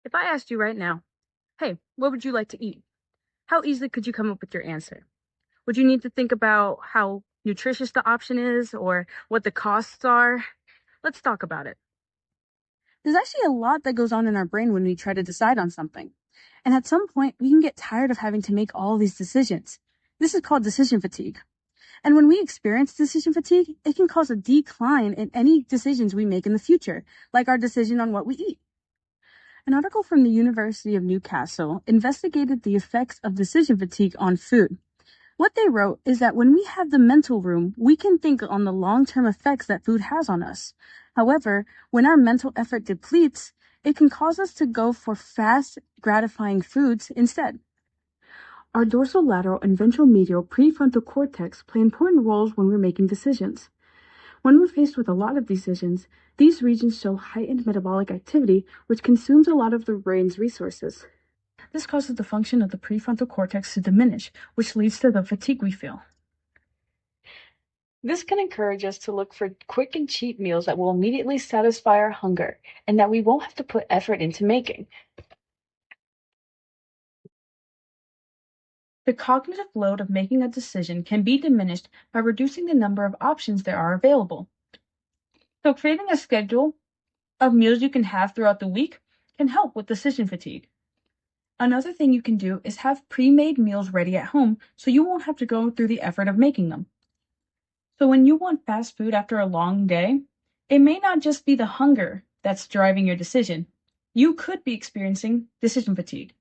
If I asked you right now, hey, what would you like to eat? How easily could you come up with your answer? Would you need to think about how nutritious the option is or what the costs are? Let's talk about it. There's actually a lot that goes on in our brain when we try to decide on something. And at some point, we can get tired of having to make all these decisions. This is called decision fatigue. And when we experience decision fatigue, it can cause a decline in any decisions we make in the future, like our decision on what we eat. An article from the University of Newcastle investigated the effects of decision fatigue on food. What they wrote is that when we have the mental room, we can think on the long-term effects that food has on us. However, when our mental effort depletes, it can cause us to go for fast, gratifying foods instead. Our dorsolateral and ventromedial prefrontal cortex play important roles when we're making decisions. When we're faced with a lot of decisions, these regions show heightened metabolic activity, which consumes a lot of the brain's resources. This causes the function of the prefrontal cortex to diminish, which leads to the fatigue we feel. This can encourage us to look for quick and cheap meals that will immediately satisfy our hunger and that we won't have to put effort into making. The cognitive load of making a decision can be diminished by reducing the number of options there are available. So creating a schedule of meals you can have throughout the week can help with decision fatigue. Another thing you can do is have pre-made meals ready at home so you won't have to go through the effort of making them. So when you want fast food after a long day, it may not just be the hunger that's driving your decision. You could be experiencing decision fatigue.